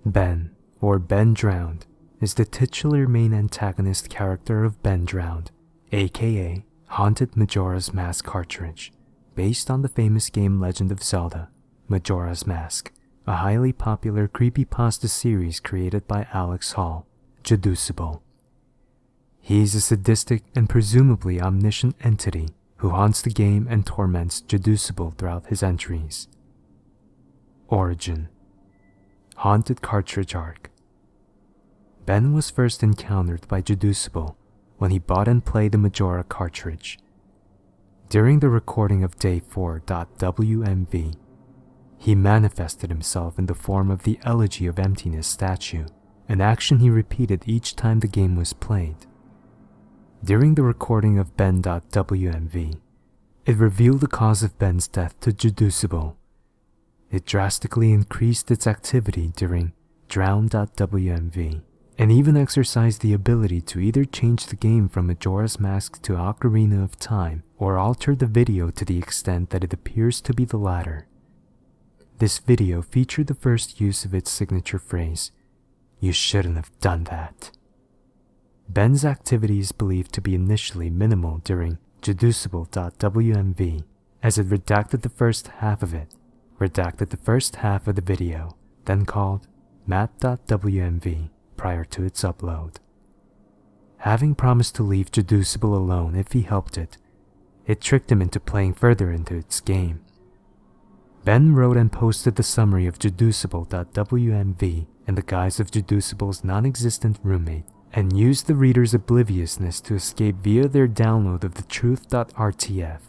Ben, or bendrowned, is the titular main antagonist character of Bendrowned, aka Haunted Majora's Mask cartridge, based on the famous game Legend of Zelda, Majora's Mask, a highly popular creepypasta series created by Alex Hall, Jadusable. He is a sadistic and presumably omniscient entity who haunts the game and torments Jadusable throughout his entries. Origin: Haunted Cartridge Arc. Ben was first encountered by Jadusable when he bought and played the Majora cartridge. During the recording of Day 4.wmv, he manifested himself in the form of the Elegy of Emptiness statue, an action he repeated each time the game was played. During the recording of Ben.wmv, it revealed the cause of Ben's death to Jadusable. It drastically increased its activity during Drown.wmv, and even exercised the ability to either change the game from Majora's Mask to Ocarina of Time or alter the video to the extent that it appears to be the latter. This video featured the first use of its signature phrase, "You shouldn't have done that." Ben's activity is believed to be initially minimal during Jadusable.wmv, as it redacted the first half of the video, then called Matt.wmv prior to its upload. Having promised to leave Jadusable alone if he helped it tricked him into playing further into its game. Ben wrote and posted the summary of Jadusable.wmv in the guise of Jadusable's non-existent roommate, and used the reader's obliviousness to escape via their download of the truth.rtf.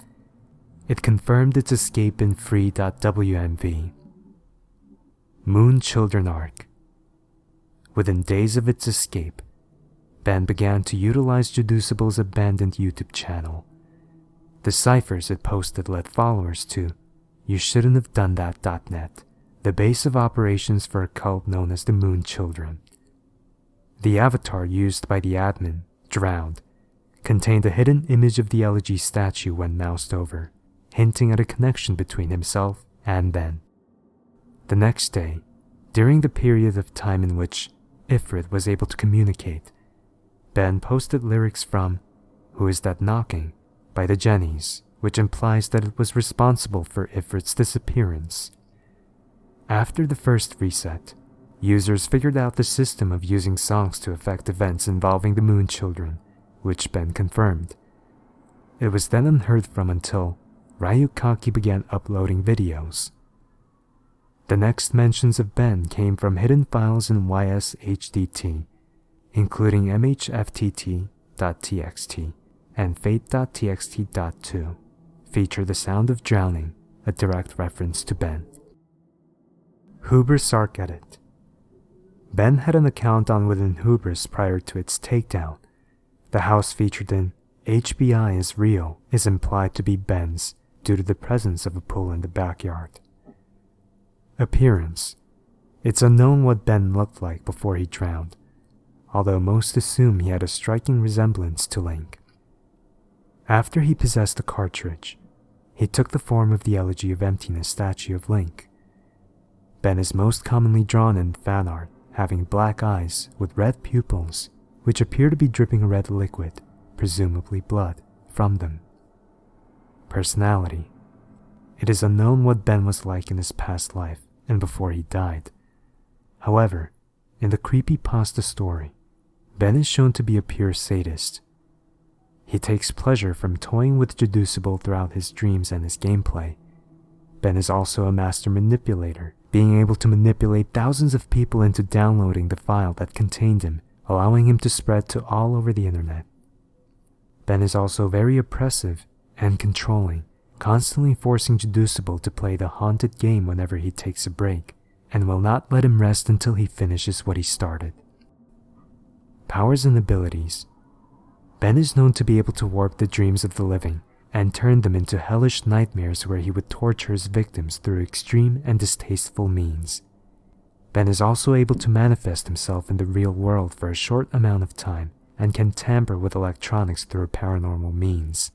It confirmed its escape in free.wmv. Moon Children Arc. Within days of its escape, Ben began to utilize Jadusable's abandoned YouTube channel. The ciphers it posted led followers to You Shouldn't Have Done That.net, the base of operations for a cult known as the Moon Children. The avatar used by the admin, Drowned, contained a hidden image of the Elegy statue when moused over, hinting at a connection between himself and Ben. The next day, during the period of time in which Ifrit was able to communicate, Ben posted lyrics from Who Is That Knocking by the Jennies, which implies that it was responsible for Ifrit's disappearance. After the first reset, users figured out the system of using songs to affect events involving the Moon Children, which Ben confirmed. It was then unheard from until Ryukaki began uploading videos. The next mentions of Ben came from hidden files in YSHDT, including mhftt.txt and fate.txt.2, feature the sound of drowning, a direct reference to Ben. Hubris Arc Edit. Ben had an account on Within Hubris prior to its takedown. The house featured in HBI is Real is implied to be Ben's due to the presence of a pool in the backyard. Appearance. It's unknown what Ben looked like before he drowned, although most assume he had a striking resemblance to Link. After he possessed the cartridge, he took the form of the Elegy of Emptiness statue of Link. Ben is most commonly drawn in fan art, having black eyes with red pupils, which appear to be dripping a red liquid, presumably blood, from them. Personality. It is unknown what Ben was like in his past life and before he died. However, in the Creepypasta story, Ben is shown to be a pure sadist. He takes pleasure from toying with Jadusable throughout his dreams and his gameplay. Ben is also a master manipulator, being able to manipulate thousands of people into downloading the file that contained him, allowing him to spread to all over the internet. Ben is also very oppressive and controlling, constantly forcing Jadusable to play the haunted game whenever he takes a break, and will not let him rest until he finishes what he started. Powers and abilities. Ben is known to be able to warp the dreams of the living and turn them into hellish nightmares where he would torture his victims through extreme and distasteful means. Ben is also able to manifest himself in the real world for a short amount of time and can tamper with electronics through paranormal means.